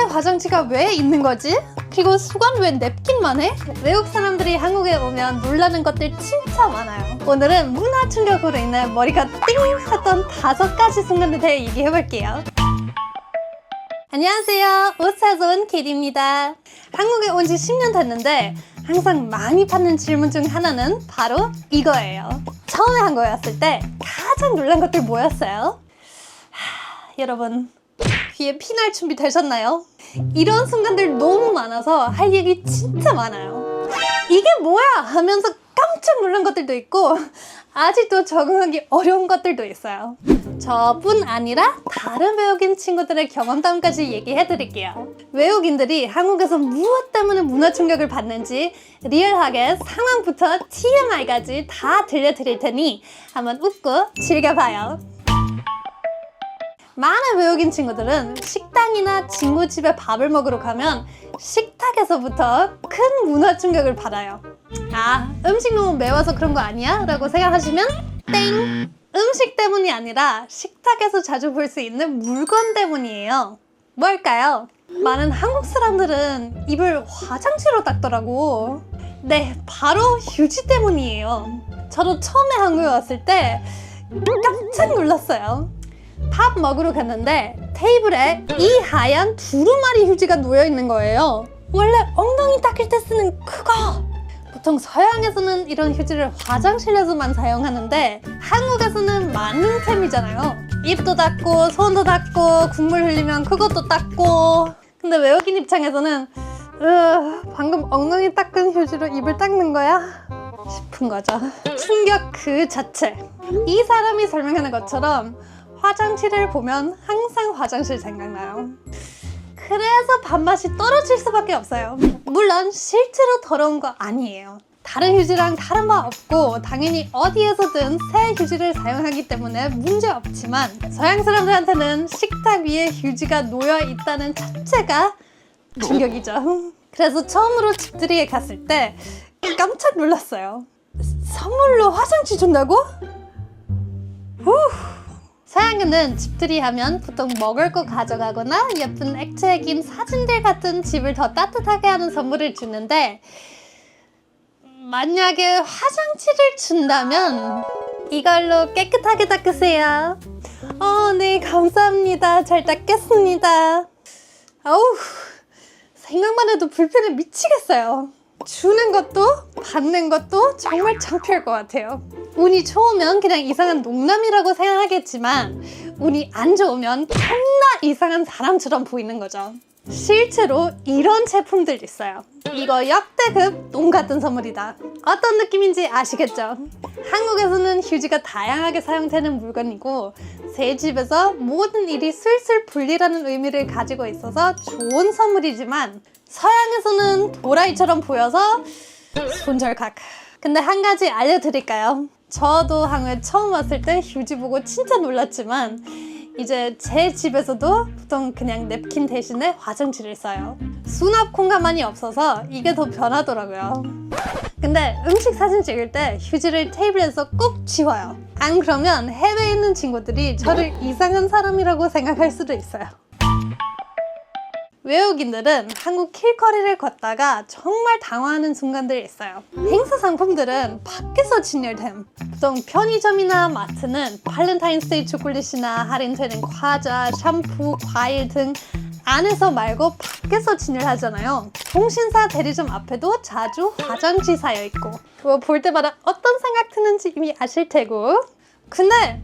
화장지가 왜 있는 거지? 그리고 수건 왜 냅킨만 해? 외국 사람들이 한국에 오면 놀라는 것들 진짜 많아요. 오늘은 문화 충격으로 인해 머리가 띵 했던 5가지 순간에 대해 얘기해볼게요. 안녕하세요. 옷 사서 온 캐디입니다. 한국에 온 지 10년 됐는데 항상 많이 받는 질문 중 하나는 바로 이거예요. 처음에 한국에 왔을 때 가장 놀란 것들 뭐였어요? 여러분, 귀에 피날 준비 되셨나요? 이런 순간들 너무 많아서 할 얘기 진짜 많아요. 이게 뭐야? 하면서 깜짝 놀란 것들도 있고 아직도 적응하기 어려운 것들도 있어요. 저뿐 아니라 다른 외국인 친구들의 경험담까지 얘기해 드릴게요. 외국인들이 한국에서 무엇 때문에 문화 충격을 받는지 리얼하게 상황부터 TMI까지 다 들려드릴 테니 한번 웃고 즐겨봐요. 많은 외국인 친구들은 식당이나 친구 집에 밥을 먹으러 가면 식탁에서부터 큰 문화 충격을 받아요. 아, 음식 너무 매워서 그런 거 아니야? 라고 생각하시면 땡! 음식 때문이 아니라 식탁에서 자주 볼 수 있는 물건 때문이에요. 뭘까요? 많은 한국 사람들은 입을 화장지로 닦더라고. 네, 바로 휴지 때문이에요. 저도 처음에 한국에 왔을 때 깜짝 놀랐어요. 밥 먹으러 갔는데 테이블에 이 하얀 두루마리 휴지가 놓여 있는 거예요. 원래 엉덩이 닦을 때 쓰는 그거! 보통 서양에서는 이런 휴지를 화장실에서만 사용하는데 한국에서는 만능템이잖아요. 입도 닦고 손도 닦고 국물 흘리면 그것도 닦고. 근데 외국인 입장에서는 방금 엉덩이 닦은 휴지로 입을 닦는 거야? 싶은 거죠. 충격 그 자체. 이 사람이 설명하는 것처럼 화장실을 보면 항상 화장실 생각나요. 그래서 밥맛이 떨어질 수밖에 없어요. 물론 실제로 더러운 거 아니에요. 다른 휴지랑 다른 바 없고 당연히 어디에서든 새 휴지를 사용하기 때문에 문제 없지만 서양 사람들한테는 식탁 위에 휴지가 놓여 있다는 자체가 충격이죠. 그래서 처음으로 집들이에 갔을 때 깜짝 놀랐어요. 선물로 화장지 준다고? 서양인은 집들이 하면 보통 먹을 거 가져가거나 예쁜 액체에 낀 사진들 같은 집을 더 따뜻하게 하는 선물을 주는데 만약에 화장지를 준다면 이걸로 깨끗하게 닦으세요. 네, 감사합니다. 잘 닦겠습니다. 생각만 해도 불편해 미치겠어요. 주는 것도 받는 것도 정말 창피할 것 같아요. 운이 좋으면 그냥 이상한 농담이라고 생각하겠지만 운이 안 좋으면 겁나 이상한 사람처럼 보이는 거죠. 실제로 이런 제품들 있어요. 이거 역대급 똥 같은 선물이다. 어떤 느낌인지 아시겠죠? 한국에서는 휴지가 다양하게 사용되는 물건이고 새 집에서 모든 일이 술술 풀리라는 의미를 가지고 있어서 좋은 선물이지만 서양에서는 도라이처럼 보여서 손절각. 근데 한 가지 알려드릴까요? 저도 한국에 처음 왔을 때 휴지 보고 진짜 놀랐지만 이제 제 집에서도 보통 그냥 냅킨 대신에 화장지를 써요. 수납 공간만이 없어서 이게 더 편하더라고요. 근데 음식 사진 찍을 때 휴지를 테이블에서 꼭 치워요. 안 그러면 해외에 있는 친구들이 저를 이상한 사람이라고 생각할 수도 있어요. 외국인들은 한국 길거리를 걷다가 정말 당황하는 순간들이 있어요. 행사 상품들은 밖에서 진열됨. 보통 편의점이나 마트는 발렌타인스데이 초콜릿이나 할인되는 과자, 샴푸, 과일 등 안에서 말고 밖에서 진열하잖아요. 통신사 대리점 앞에도 자주 화장지 쌓여 있고 그거 볼 때마다 어떤 생각 드는지 이미 아실 테고. 근데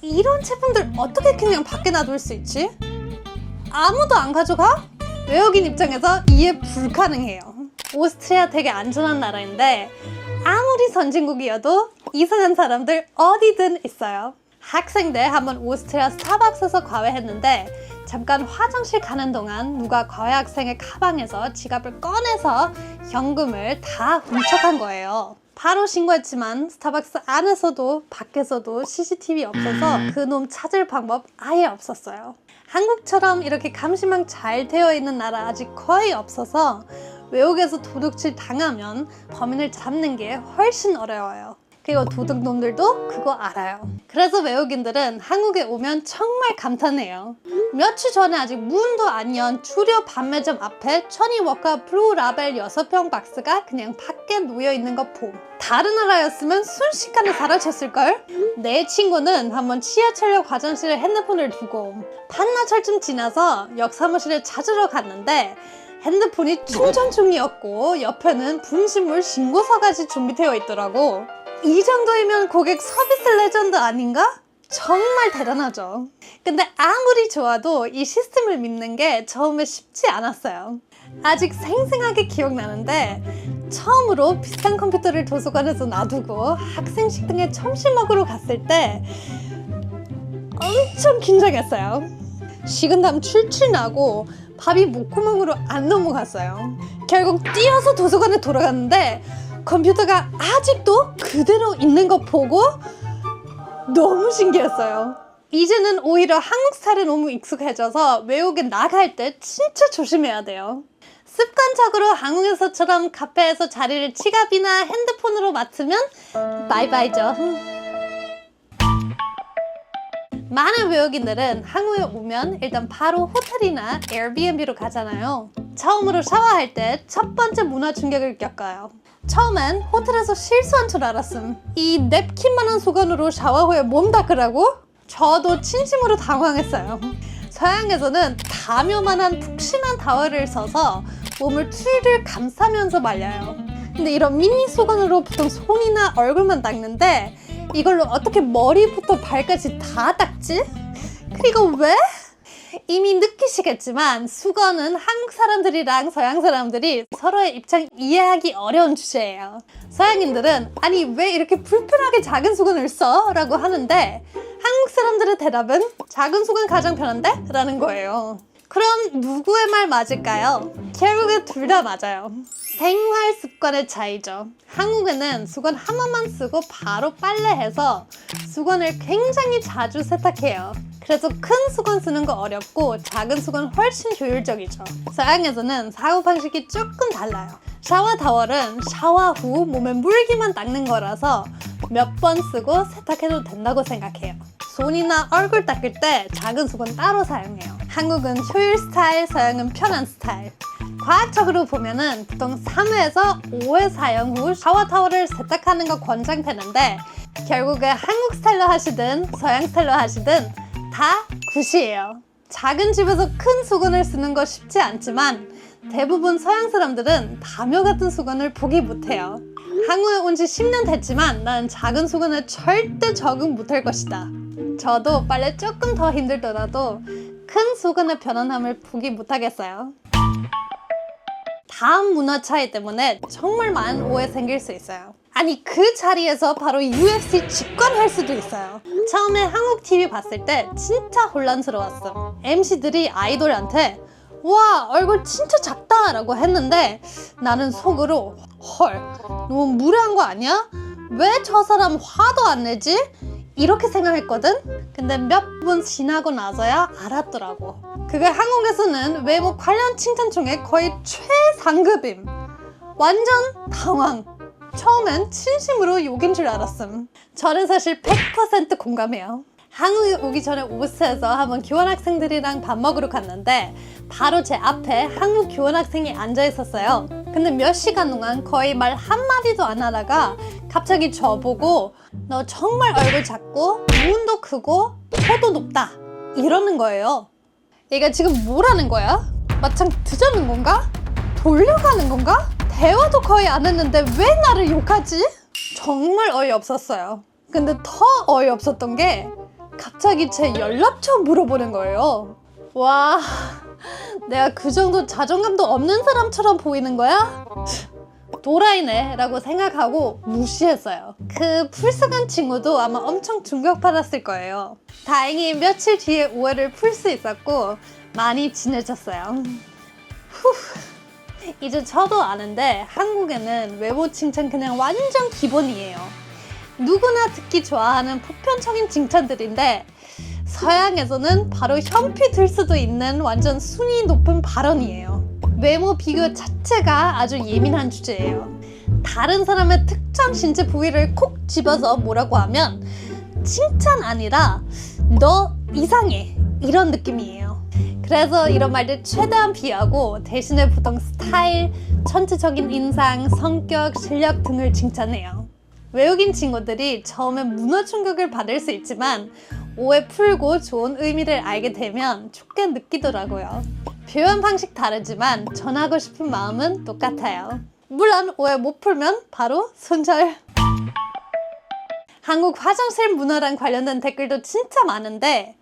이런 제품들 어떻게 그냥 밖에 놔둘 수 있지? 아무도 안 가져가? 외국인 입장에서 이해 불가능해요. 오스트리아 되게 안전한 나라인데 아무리 선진국이어도 이상한 사람들 어디든 있어요. 학생 때 한번 오스트리아 스타벅스에서 과외했는데 잠깐 화장실 가는 동안 누가 과외 학생의 가방에서 지갑을 꺼내서 현금을 다 훔쳐간 거예요. 바로 신고했지만 스타벅스 안에서도 밖에서도 CCTV 없어서 그놈 찾을 방법 아예 없었어요. 한국처럼 이렇게 감시망 잘 되어 있는 나라 아직 거의 없어서 외국에서 도둑질 당하면 범인을 잡는 게 훨씬 어려워요. 그리고 도둑놈들도 그거 알아요. 그래서 외국인들은 한국에 오면 정말 감탄해요. 며칠 전에 아직 문도 안 연 주류 판매점 앞에 천이워커 블루 라벨 6병 박스가 그냥 밖에 놓여있는 거 봄. 다른 나라였으면 순식간에 사라졌을걸? 내 친구는 한번 지하철역 화장실에 핸드폰을 두고 반나절쯤 지나서 역 사무실에 찾으러 갔는데 핸드폰이 충전 중이었고 옆에는 분실물 신고서까지 준비되어 있더라고. 이 정도이면 고객 서비스 레전드 아닌가? 정말 대단하죠. 근데 아무리 좋아도 이 시스템을 믿는 게 처음에 쉽지 않았어요. 아직 생생하게 기억나는데 처음으로 비싼 컴퓨터를 도서관에서 놔두고 학생식 등에 점심 먹으러 갔을 때 엄청 긴장했어요. 식은땀 출출 나고 밥이 목구멍으로 안 넘어갔어요. 결국 뛰어서 도서관에 돌아갔는데 컴퓨터가 아직도 그대로 있는 거 보고 너무 신기했어요. 이제는 오히려 한국 스타일에 너무 익숙해져서 외국에 나갈 때 진짜 조심해야 돼요. 습관적으로 한국에서처럼 카페에서 자리를 지갑이나 핸드폰으로 맡으면 바이바이죠. 많은 외국인들은 한국에 오면 일단 바로 호텔이나 에어비앤비로 가잖아요. 처음으로 샤워할 때 첫 번째 문화 충격을 겪어요. 처음엔 호텔에서 실수한 줄 알았음. 이 냅킨만한 수건으로 샤워 후에 몸 닦으라고? 저도 진심으로 당황했어요. 서양에서는 다묘만한 푹신한 타월을 써서 몸을 툴툴 감싸면서 말려요. 근데 이런 미니 수건으로 보통 손이나 얼굴만 닦는데 이걸로 어떻게 머리부터 발까지 다 닦지? 그리고 왜? 이미 느끼시겠지만 수건은 한국 사람들이랑 서양 사람들이 서로의 입장 이해하기 어려운 주제예요. 서양인들은 아니 왜 이렇게 불편하게 작은 수건을 써? 라고 하는데 한국 사람들의 대답은 작은 수건 가장 편한데? 라는 거예요. 그럼 누구의 말 맞을까요? 결국에 둘 다 맞아요. 생활 습관의 차이죠. 한국에는 수건 한 번만 쓰고 바로 빨래해서 수건을 굉장히 자주 세탁해요. 그래서 큰 수건 쓰는 거 어렵고 작은 수건 훨씬 효율적이죠. 서양에서는 사고 방식이 조금 달라요. 샤워 타월은 샤워 후 몸에 물기만 닦는 거라서 몇 번 쓰고 세탁해도 된다고 생각해요. 손이나 얼굴 닦을 때 작은 수건 따로 사용해요. 한국은 효율 스타일, 서양은 편한 스타일. 과학적으로 보면은 보통 3회에서 5회 사용 후 샤워 타월을 세탁하는 거 권장되는데 결국에 한국 스타일로 하시든 서양 스타일로 하시든 다 굿이에요. 작은 집에서 큰 수건을 쓰는 거 쉽지 않지만 대부분 서양 사람들은 다묘 같은 수건을 포기 못해요. 한국에 온 지 10년 됐지만 난 작은 수건에 절대 적응 못할 것이다. 저도 빨래 조금 더 힘들더라도 큰 수건의 편안함을 포기 못하겠어요. 다음 문화 차이 때문에 정말 많은 오해 생길 수 있어요. 아니 그 자리에서 바로 UFC 직관할 수도 있어요. 처음에 한국 TV 봤을 때 진짜 혼란스러웠어. MC들이 아이돌한테 와 얼굴 진짜 작다 라고 했는데 나는 속으로 헐 너무 무례한 거 아니야? 왜 저 사람 화도 안 내지? 이렇게 생각했거든? 근데 몇 분 지나고 나서야 알았더라고. 그게 한국에서는 외모 관련 칭찬 중에 거의 최상급임. 완전 당황. 처음엔 진심으로 욕인 줄 알았음. 저는 사실 100% 공감해요. 한국에 오기 전에 오스에서 한번 교환학생들이랑 밥 먹으러 갔는데 바로 제 앞에 한국 교환학생이 앉아 있었어요. 근데 몇 시간 동안 거의 말 한마디도 안 하다가 갑자기 저보고 너 정말 얼굴 작고 눈도 크고 코도 높다 이러는 거예요. 얘가 지금 뭐라는 거야? 마창 드자는 건가? 돌려가는 건가? 대화도 거의 안 했는데 왜 나를 욕하지? 정말 어이없었어요. 근데 더 어이없었던 게 갑자기 제 연락처 물어보는 거예요. 와, 내가 그 정도 자존감도 없는 사람처럼 보이는 거야? 도라이네 라고 생각하고 무시했어요. 그 풀썩한 친구도 아마 엄청 충격받았을 거예요. 다행히 며칠 뒤에 오해를 풀 수 있었고 많이 친해졌어요. 이제 저도 아는데 한국에는 외모 칭찬 그냥 완전 기본이에요. 누구나 듣기 좋아하는 보편적인 칭찬들인데 서양에서는 바로 현피 들 수도 있는 완전 순위 높은 발언이에요. 외모 비교 자체가 아주 예민한 주제예요. 다른 사람의 특정 신체 부위를 콕 집어서 뭐라고 하면 칭찬 아니라 너 이상해 이런 느낌이에요. 그래서 이런 말들 최대한 피하고 대신에 보통 스타일, 전체적인 인상, 성격, 실력 등을 칭찬해요. 외국인 친구들이 처음엔 문화 충격을 받을 수 있지만 오해 풀고 좋은 의미를 알게 되면 좋게 느끼더라고요. 표현 방식 다르지만 전하고 싶은 마음은 똑같아요. 물론 오해 못 풀면 바로 손절. 한국 화장실 문화랑 관련된 댓글도 진짜 많은데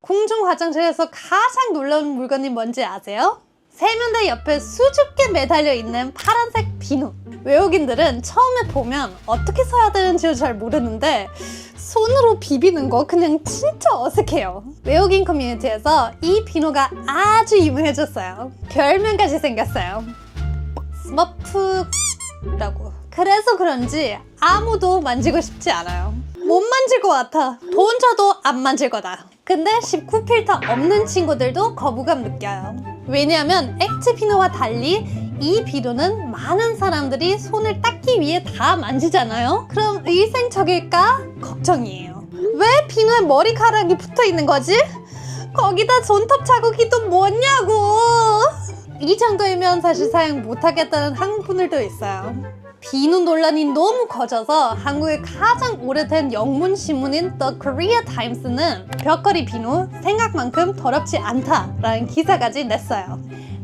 공중 화장실에서 가장 놀라운 물건이 뭔지 아세요? 세면대 옆에 수줍게 매달려 있는 파란색 비누. 외국인들은 처음에 보면 어떻게 써야 되는지 잘 모르는데 손으로 비비는 거 그냥 진짜 어색해요. 외국인 커뮤니티에서 이 비누가 아주 유명해졌어요. 별명까지 생겼어요. 스머프라고. 그래서 그런지 아무도 만지고 싶지 않아요. 못 만질 것 같아. 돈 줘도 안 만질 거다. 근데 19필터 없는 친구들도 거부감 느껴요. 왜냐하면 액체 비누와 달리 이 비누는 많은 사람들이 손을 닦기 위해 다 만지잖아요. 그럼 위생적일까? 걱정이에요. 왜 비누에 머리카락이 붙어 있는 거지? 거기다 손톱 자국이 또 뭐냐고. 이 정도이면 사실 사용 못하겠다는 한국 분들도 있어요. 비누 논란이 너무 커져서 한국의 가장 오래된 영문 신문인 The Korea Times는 벽걸이 비누 생각만큼 더럽지 않다라는 기사까지 냈어요.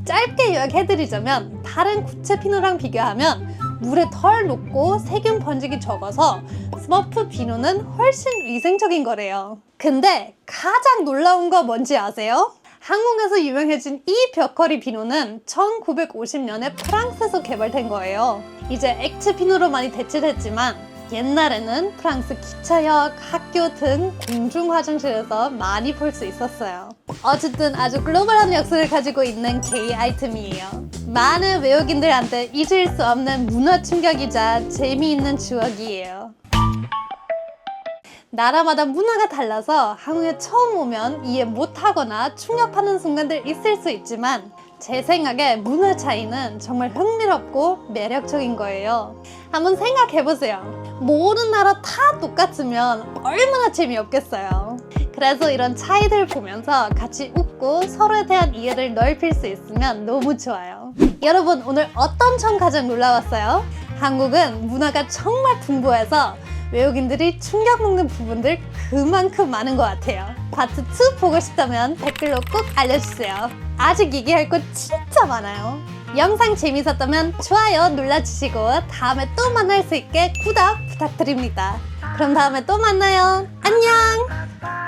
짧게 요약해드리자면 다른 구체 비누랑 비교하면 물에 덜 녹고 세균 번식이 적어서 스머프 비누는 훨씬 위생적인 거래요. 근데 가장 놀라운 거 뭔지 아세요? 한국에서 유명해진 이 벽걸이 비누는 1950년에 프랑스에서 개발된 거예요. 이제 액체 비누로 많이 대체됐지만 옛날에는 프랑스 기차역, 학교 등 공중 화장실에서 많이 볼 수 있었어요. 어쨌든 아주 글로벌한 역사를 가지고 있는 K 아이템이에요. 많은 외국인들한테 잊을 수 없는 문화 충격이자 재미있는 추억이에요. 나라마다 문화가 달라서 한국에 처음 오면 이해 못하거나 충격받는 순간들 있을 수 있지만 제 생각에 문화 차이는 정말 흥미롭고 매력적인 거예요. 한번 생각해보세요. 모든 나라 다 똑같으면 얼마나 재미없겠어요. 그래서 이런 차이들을 보면서 같이 웃고 서로에 대한 이해를 넓힐 수 있으면 너무 좋아요. 여러분 오늘 어떤 점 가장 놀라웠어요? 한국은 문화가 정말 풍부해서 외국인들이 충격 먹는 부분들 그만큼 많은 것 같아요. 파트 2 보고 싶다면 댓글로 꼭 알려주세요. 아직 얘기할 거 진짜 많아요. 영상 재밌었다면 좋아요 눌러주시고 다음에 또 만날 수 있게 구독 부탁드립니다. 그럼 다음에 또 만나요. 안녕!